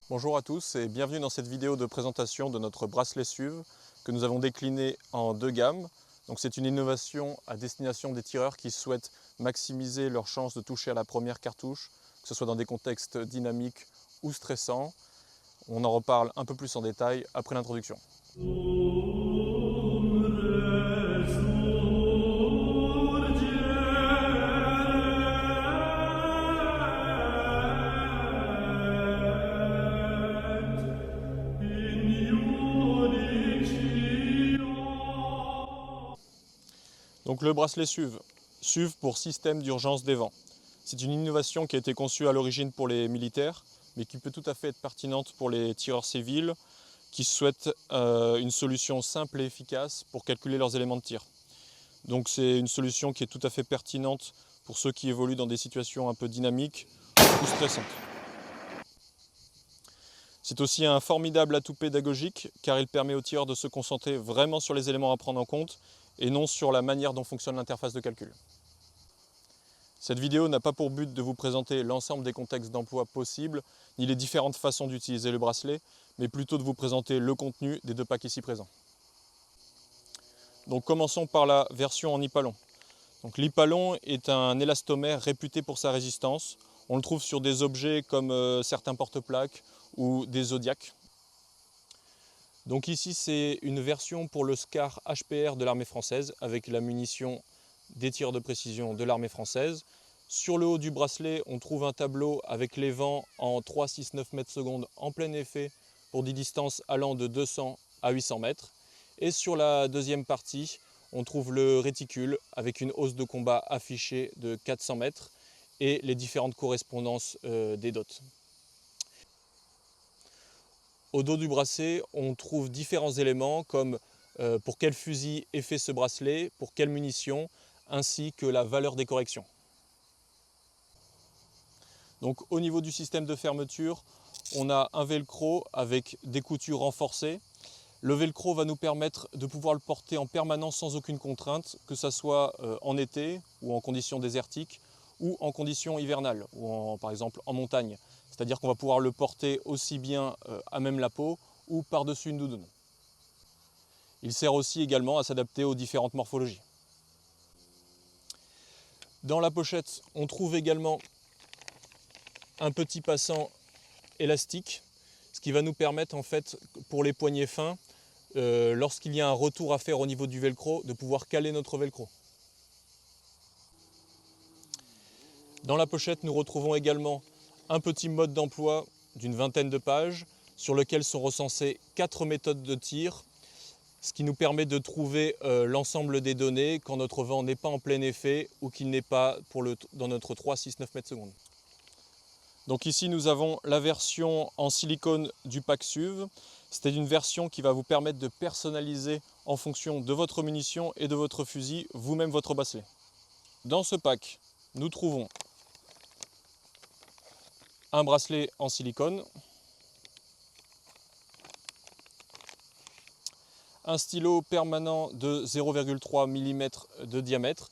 Bonjour à tous et bienvenue dans cette vidéo de présentation de notre bracelet SUV que nous avons décliné en deux gammes. Donc c'est une innovation à destination des tireurs qui souhaitent maximiser leurs chances de toucher à la première cartouche, que ce soit dans des contextes dynamiques ou stressants. On en reparle un peu plus en détail après l'introduction. Donc le bracelet SUV, SUV pour système d'urgence des vents. C'est une innovation qui a été conçue à l'origine pour les militaires, mais qui peut tout à fait être pertinente pour les tireurs civils qui souhaitent une solution simple et efficace pour calculer leurs éléments de tir. Donc c'est une solution qui est tout à fait pertinente pour ceux qui évoluent dans des situations un peu dynamiques ou stressantes. C'est aussi un formidable atout pédagogique car il permet aux tireurs de se concentrer vraiment sur les éléments à prendre en compte et non sur la manière dont fonctionne l'interface de calcul. Cette vidéo n'a pas pour but de vous présenter l'ensemble des contextes d'emploi possibles, ni les différentes façons d'utiliser le bracelet, mais plutôt de vous présenter le contenu des deux packs ici présents. Donc commençons par la version en Hypalon. L'Hypalon est un élastomère réputé pour sa résistance. On le trouve sur des objets comme certains porte-plaques ou des Zodiac. Donc ici c'est une version pour le SCAR HPR de l'armée française avec la munition des tirs de précision de l'armée française. Sur le haut du bracelet on trouve un tableau avec les vents en 3,69 m/s en plein effet pour des distances allant de 200 à 800 mètres. Et sur la deuxième partie on trouve le réticule avec une hausse de combat affichée de 400 mètres et les différentes correspondances des dots. Au dos du bracelet, on trouve différents éléments comme pour quel fusil est fait ce bracelet, pour quelle munition, ainsi que la valeur des corrections. Donc au niveau du système de fermeture, on a un velcro avec des coutures renforcées. Le velcro va nous permettre de pouvoir le porter en permanence sans aucune contrainte, que ce soit en été ou en conditions désertiques ou en conditions hivernales, ou par exemple en montagne. C'est-à-dire qu'on va pouvoir le porter aussi bien à même la peau ou par-dessus une doudoune. Il sert aussi également à s'adapter aux différentes morphologies. Dans la pochette, on trouve également un petit passant élastique, ce qui va nous permettre en fait pour les poignets fins, lorsqu'il y a un retour à faire au niveau du velcro, de pouvoir caler notre velcro. Dans la pochette, nous retrouvons également un petit mode d'emploi d'une vingtaine de pages sur lequel sont recensées 4 méthodes de tir, ce qui nous permet de trouver l'ensemble des données quand notre vent n'est pas en plein effet ou qu'il n'est pas dans notre 3,69 m/s. Donc ici nous avons la version en silicone du pack SUV. C'est une version qui va vous permettre de personnaliser en fonction de votre munition et de votre fusil vous-même votre bracelet. Dans ce pack, nous trouvons un bracelet en silicone, un stylo permanent de 0,3 mm de diamètre,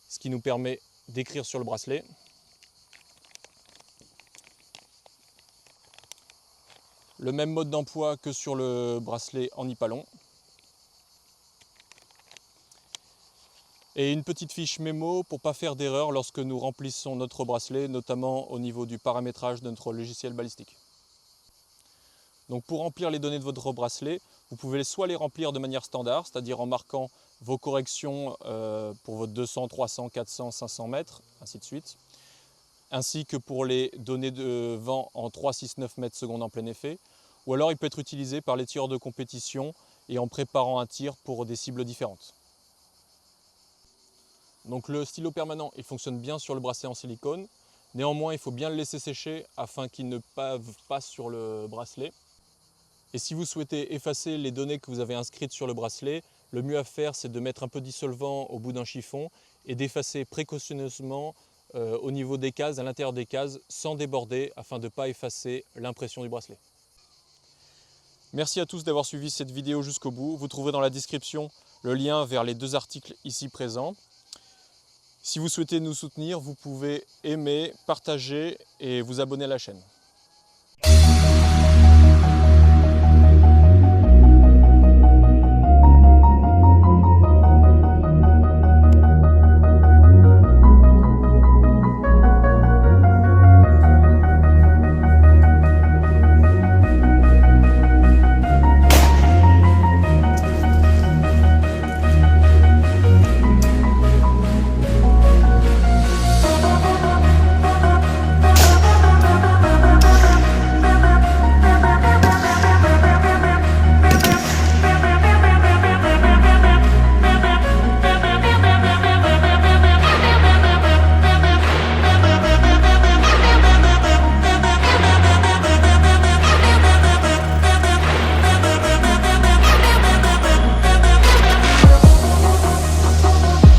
ce qui nous permet d'écrire sur le bracelet. Le même mode d'emploi que sur le bracelet en Hypalon. Et une petite fiche mémo pour ne pas faire d'erreur lorsque nous remplissons notre bracelet, notamment au niveau du paramétrage de notre logiciel balistique. Donc pour remplir les données de votre bracelet, vous pouvez soit les remplir de manière standard, c'est-à-dire en marquant vos corrections pour votre 200, 300, 400, 500 mètres, ainsi de suite, ainsi que pour les données de vent en 3,69 m/s en plein effet, ou alors il peut être utilisé par les tireurs de compétition et en préparant un tir pour des cibles différentes. Donc le stylo permanent, il fonctionne bien sur le bracelet en silicone. Néanmoins, il faut bien le laisser sécher afin qu'il ne pave pas sur le bracelet. Et si vous souhaitez effacer les données que vous avez inscrites sur le bracelet, le mieux à faire, c'est de mettre un peu de dissolvant au bout d'un chiffon et d'effacer précautionneusement au niveau des cases, à l'intérieur des cases, sans déborder, afin de ne pas effacer l'impression du bracelet. Merci à tous d'avoir suivi cette vidéo jusqu'au bout. Vous trouverez dans la description le lien vers les deux articles ici présents. Si vous souhaitez nous soutenir, vous pouvez aimer, partager et vous abonner à la chaîne.